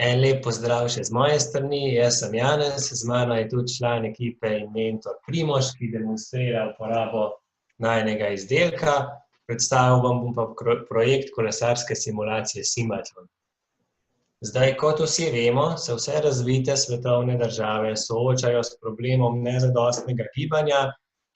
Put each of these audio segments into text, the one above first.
En lep pozdrav še z moje strani, jaz sem Janez, z mano je tudi član ekipe in mentor Primož, ki demonstrira uporabo najinega izdelka. Predstavil vam bom pa projekt kolesarske simulacije Simatlon. Zdaj, kot vsi vemo, se vse razvite svetovne države soočajo s problemom nezadostnega gibanja,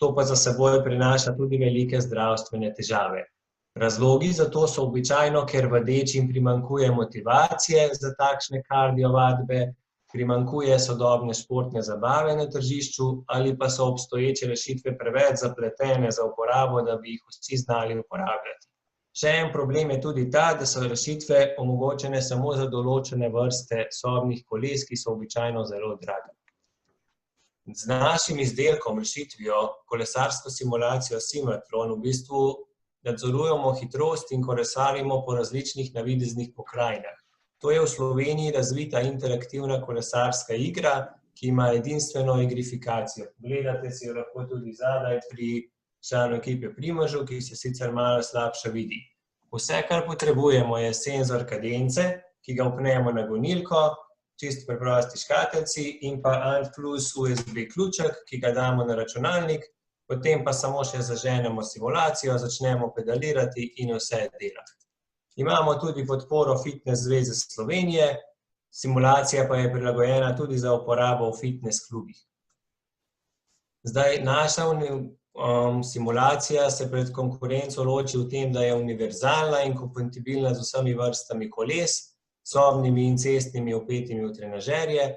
to pa za seboj prinaša tudi velike zdravstvene težave. Razlogi za to so običajno, ker vadečim primanjkuje motivacije za takšne kardiovadbe, primanjkuje sodobne športne zabave na tržišču ali pa so obstoječe rešitve preveč zapletene za uporabo, da bi jih vsi znali uporabljati. Še en problem je tudi ta, da so rešitve omogočene samo za določene vrste sobnih koles, ki so običajno zelo drage. Z našim izdelkom, rešitvijo, kolesarsko simulacijo Simatlon, v bistvu nadzorujemo hitrost in kolesarimo po različnih navideznih pokrajinah. To je v Sloveniji razvita interaktivna kolesarska igra, ki ima edinstveno igrifikacijo. Gledate si jo lahko tudi zadaj pri članu ekipe Primožu, ki se sicer malo slabše vidi. Vse, kar potrebujemo, je senzor kadence, ki ga vpnemo na gonilko, čisto preprosti škateljci in pa Alt plus USB ključek, ki ga damo na računalnik, potem pa samo še zaženemo simulacijo, začnemo pedalirati in vse dela. Imamo tudi podporo Fitnes zveze Slovenije, simulacija pa je prilagojena tudi za uporabo v fitnes klubih. Zdaj, naša simulacija se pred konkurenco loči v tem, da je univerzalna in kompatibilna z vsemi vrstami koles, sobnimi in cestnimi vpetimi v trenažerje,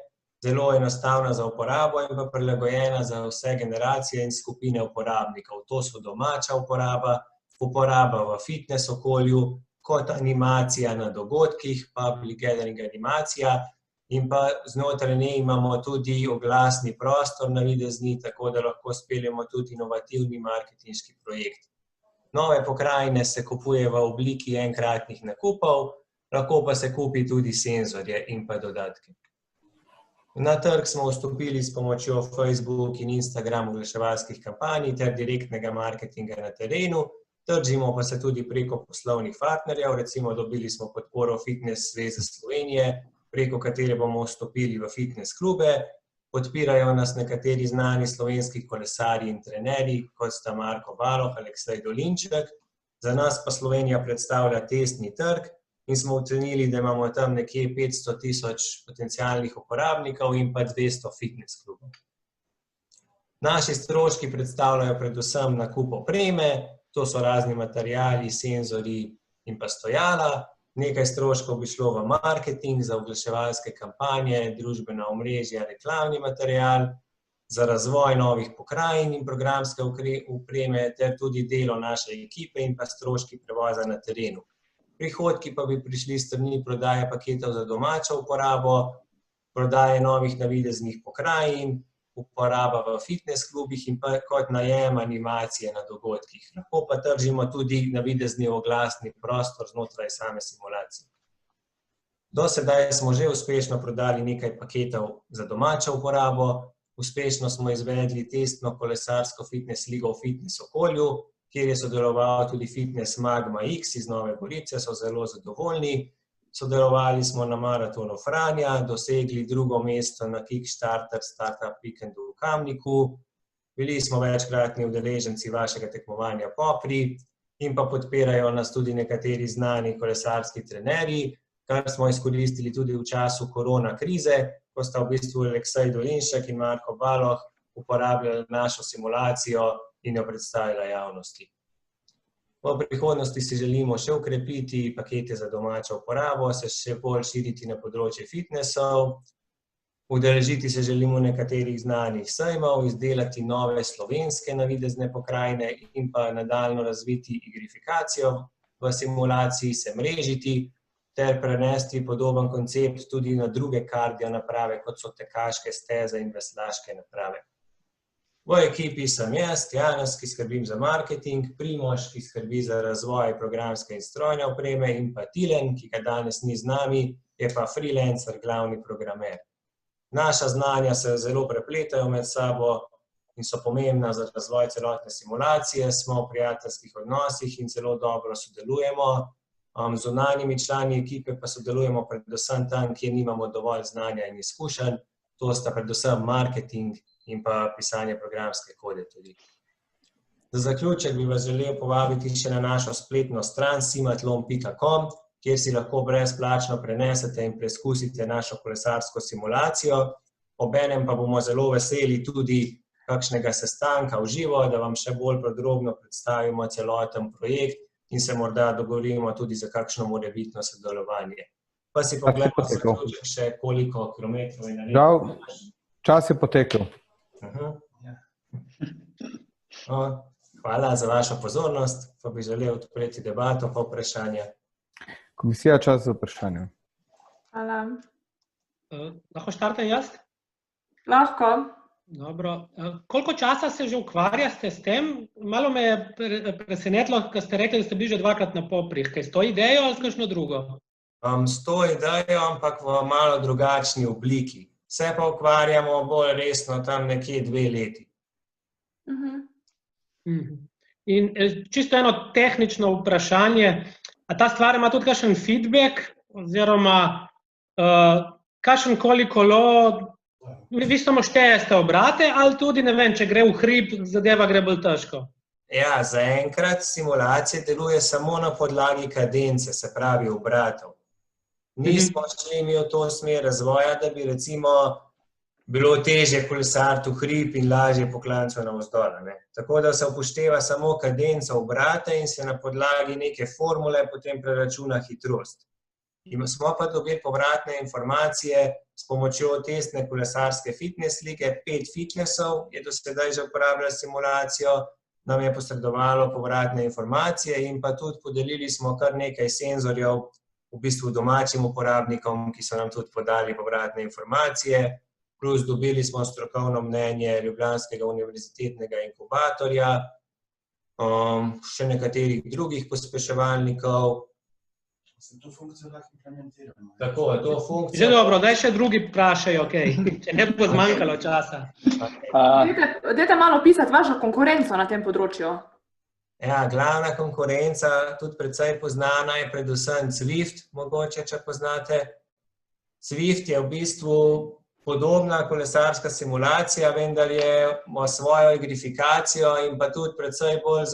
zelo enostavna za uporabo in pa prilagojena za vse generacije in skupine uporabnikov. To so domača uporaba, uporaba v fitnes okolju, kot animacija na dogodkih, public gathering animacija in pa znotraj nje imamo tudi oglasni prostor navidezni, tako da lahko speljemo tudi inovativni marketinški projekt. Nove pokrajine se kupuje v obliki enkratnih nakupov, lahko pa se kupi tudi senzorje in pa dodatke. Na trg smo vstopili s pomočjo Facebook in Instagram oglaševalskih kampanj ter direktnega marketinga na terenu, tržimo pa se tudi preko poslovnih partnerjev, recimo dobili smo podporo Fitnes zveze Slovenije, preko katere bomo vstopili v fitnes klube, podpirajo nas nekateri znani slovenski kolesarji in trenerji, kot sta Marko Baloh, Aleksej Dolinček, za nas pa Slovenija predstavlja testni trg, in smo ocenili, da imamo tam nekje 500,000 potencialnih uporabnikov in pa 200 fitnes klubov. Naši stroški predstavljajo predvsem nakup opreme, to so razni materiali, senzorji in pa stojala, nekaj stroškov bi šlo v marketing, za oglaševalske kampanje, družbena omrežja, reklamni material, za razvoj novih pokrajin in programske opreme ter tudi delo naše ekipe in pa stroški prevoza na terenu. Prihodki pa bi prišli s strani prodaje paketov za domačo uporabo, prodaje novih navideznih pokrajin, uporaba v fitnes klubih in pa kot najem animacije na dogodkih. Lahko pa tržimo tudi navidezni oglasni prostor znotraj same simulacije. Do sedaj smo že uspešno prodali nekaj paketov za domačo uporabo, uspešno smo izvedli testno kolesarsko fitnes ligo v fitnes okolju, kjer je sodeloval tudi Fitnes Magma X iz Nove Gorice, so zelo zadovoljni. Sodelovali smo na maratonu Franja, dosegli 2. mesto na Kickstarter Startup Weekendu v Kamniku, bili smo večkratni udeleženci vašega tekmovanja Popri in pa podpirajo nas tudi nekateri znani kolesarski trenerji, kar smo izkoristili tudi v času korona krize, ko sta v bistvu Aleksej Dolinšek in Marko Baloh uporabljali našo simulacijo in jo predstavila javnosti. V prihodnosti si želimo še ukrepiti pakete za domačo uporabo, se še bolj širiti na področje fitnesov, udeležiti se želimo nekaterih znanih sejmov, izdelati nove slovenske navidezne pokrajine in pa nadaljnjo razviti igrifikacijo v simulaciji, se mrežiti ter prenesti podoben koncept tudi na druge kardio naprave, kot so tekaške steze in veslaške naprave. V ekipi sem jaz, Janez, ki skrbim za marketing, Primož, ki skrbi za razvoj programske in strojne opreme in pa Tilen, ki ga danes ni z nami, je pa freelancer, glavni programer. Naša znanja se zelo prepletajo med sabo in so pomembna za razvoj celotne simulacije, smo v prijateljskih odnosih in zelo dobro sodelujemo. zunanjimi člani ekipe pa sodelujemo predvsem tam, kjer nimamo dovolj znanja in izkušenj. To sta predvsem marketing in pa pisanje programske kode tudi. Za zaključek bi vas želel povabiti še na našo spletno stran simatlon.com, kjer si lahko brezplačno prenesete in preizkusite našo kolesarsko simulacijo. Obenem pa bomo zelo veseli tudi kakšnega sestanka v živo, da vam še bolj podrobno predstavimo celoten projekt in se morda dogovorimo tudi za kakšno morebitno sodelovanje. Pa si pogledamo zaključek še koliko kilometrov je naredil. Žal, čas je potekel. Hvala za vašo pozornost, pa bi želel odpreti debato pa vprašanja. Komisija, čas za vprašanje. Hvala. Lahko štartam jaz? Lahko. Dobro. Koliko časa se že ukvarjate s tem? Malo me je presenetilo, ko ste rekli, da ste bili že 2-krat na Poprih. Kaj s to idejo ali s kakšno drugo? S to idejo, ampak v malo drugačni obliki. Se pa ukvarjamo bolj resno tam nekje 2 leti. In čisto eno tehnično vprašanje. A ta stvar ima tudi kakšen feedback? Oziroma, kakšen koliko vi samo štejete obrate ali tudi, ne vem, če gre v hrib, zadeva gre bolj težko? Ja, zaenkrat simulacija deluje samo na podlagi kadence, se pravi obratov. Nismo šli mi v to smer razvoja, da bi recimo bilo težje kolesariti v hrib in lažje po klancu navzdol. Tako da se upošteva samo kadenca obrata in se na podlagi neke formule potem preračuna hitrost. Smo pa dobili povratne informacije s pomočjo testne kolesarske fitness slike. 5 fitnessov je do sedaj že uporabljalo simulacijo, nam je posredovalo povratne informacije in pa tudi podelili smo kar nekaj senzorjev v bistvu domačim uporabnikom, ki so nam tudi podali povratne informacije, plus dobili smo strokovno mnenje Ljubljanskega univerzitetnega inkubatorja, še nekaterih drugih pospeševalnikov. Se to funkcijo lahko implementiramo. Tako, to funkcijo... Že dobro, daj še drugi vprašajo, če ne bo zmanjkalo časa. Dajte malo opisati vašo konkurenco na tem področju. Ja, glavna konkurenca, tudi precej poznana, je predvsem Zwift, mogoče, če poznate. Zwift je v bistvu podobna kolesarska simulacija, vendar ima svojo igrifikacijo in pa tudi precej bolj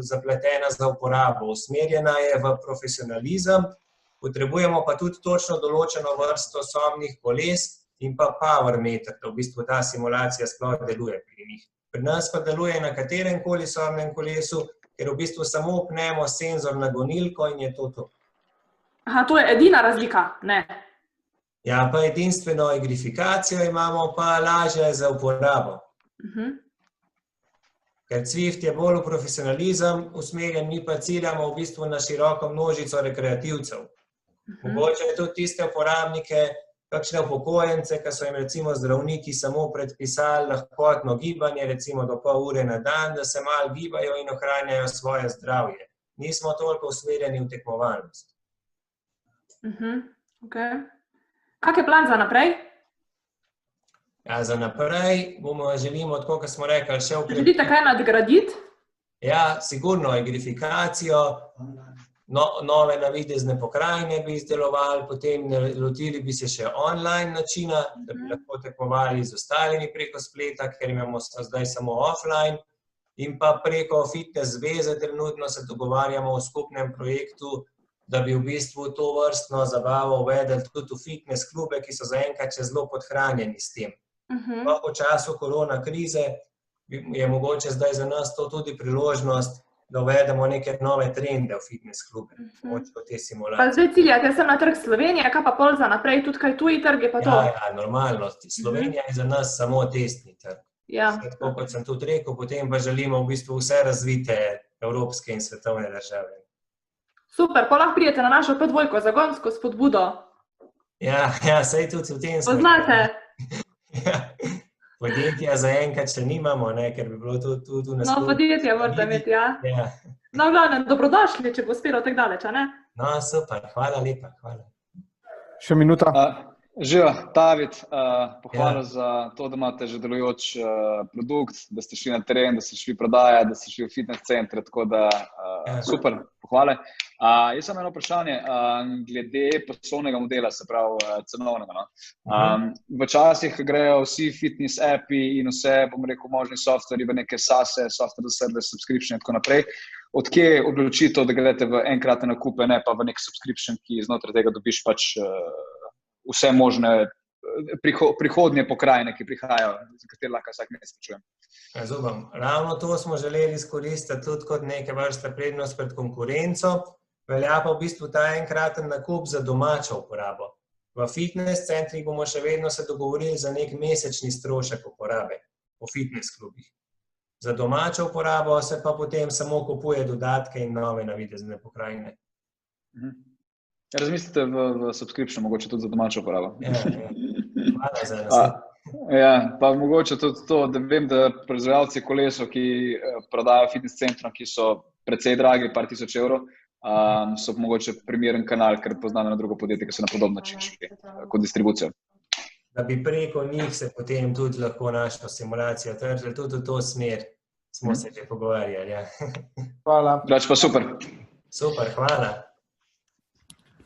zapletena za uporabo. Usmerjena je v profesionalizem, potrebujemo pa tudi točno določeno vrsto sobnih koles in pa power meter, da v bistvu ta simulacija sploh deluje pri njih. Pri nas pa deluje na katerem koli sobnem kolesu, ker v bistvu samo upnemo senzor na gonilko in je to. Aha, to je edina razlika, ne? Ja, pa edinstveno igrifikacijo imamo, pa lažje za uporabo. Ker Zwift je bolj v profesionalizem usmerjen, mi pa ciljamo v bistvu na široko množico rekreativcev. Mogoče tudi tiste uporabnike, kakšne upokojence, ki so jim recimo zdravniki samo predpisali lahkotno gibanje, recimo do pol ure na dan, da se malo gibajo in ohranjajo svoje zdravje. Nismo toliko usmerjeni v tekmovalnost. Okay. Kak je plan za naprej? Ja, za naprej želimo, tako kot smo rekli, še ukrepiti. Želite kaj nadgraditi? Ja, sigurno igrifikacijo, nove navidezne pokrajine bi izdelovali, potem lotili bi se še online načina, da bi lahko tekmovali z ostalimi preko spleta, ker imamo zdaj samo offline, in pa preko fitness zveze trenutno se dogovarjamo o skupnem projektu, da bi v bistvu to vrstno zabavo uvedli tudi v fitness klube, ki so zaenkrat zelo podhranjeni s tem. V času korona krize je mogoče zdaj za nas to tudi priložnost, da uvedemo neke nove trende v fitness klube, v te simulacije. Pa zdaj ciljate sem na trg Slovenije, kaj pa pol za naprej, tudi kaj tuji trg je pa to? Ja, normalno. Slovenija je za nas samo testni trg. Tako kot sem tudi rekel, potem pa želimo v bistvu vse razvite evropske in svetovne države. Super, pa lahko pridete na našo P2, zagonsko spodbudo. Ja, saj tudi v tem smo. Poznate? Podjetja zaenkrat še nimamo, ker bi bilo tudi v nasprotju. No, podjetja morate imeti, ja. No, glavno, dobrodošli, če bo uspelo tako daleč, a ne? No, super, hvala lepa, hvala. Še minuta. Živa, David, pohvala za to, da imate že delujoč produkt, da ste šli na teren, da ste šli prodajati, da ste šli v fitness centre, tako da super, pohvale. Jaz sem eno vprašanje glede poslovnega modela, se pravi cenovnega. No? Včasih grejo vsi fitness appi in vse, bom rekel, možni softwari v neke SaaS-e, software as a service, subscription in tako naprej. Odkje odločitev, da greste v enkratne nakupe, ne pa v nek subscription, ki znotraj tega dobiš pač vse možne prihodnje pokrajine, ki prihajajo, za katere lahko vsak mesec čujem. Razumem. Ravno to smo želeli izkoristiti tudi kot neke vrste prednost pred konkurenco. Velja pa v bistvu ta enkraten nakup za domačo uporabo. V fitness centrih bomo še vedno se dogovorili za nek mesečni strošek uporabe v fitness klubih. Za domačo uporabo se pa potem samo kupuje dodatke in nove navidezne pokrajine. Razmislite v subscription, mogoče tudi za domačo uporabo. Hvala za naslednje. Ja, pa mogoče tudi to, da vem, da proizvajalci kolesov, ki prodajajo fitness centrom, ki so precej dragi, par tisoč evrov, so mogoče primeren kanal, ker poznam na drugo podjetje, ki so na podoben način šli kot distribucijo. Da bi preko njih se potem tudi lahko našo simulacijo tržili, tudi v to smer smo se že pogovarjali. Ja. Hvala. Drugače pa super. Super, hvala.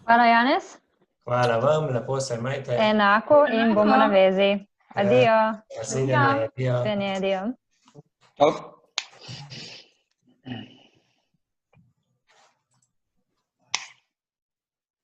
Hvala, Janez. Hvala vam, lepo se imejte. Enako in bomo na vezi. Adijo. Naslednje, adijo. Adijo. Čau.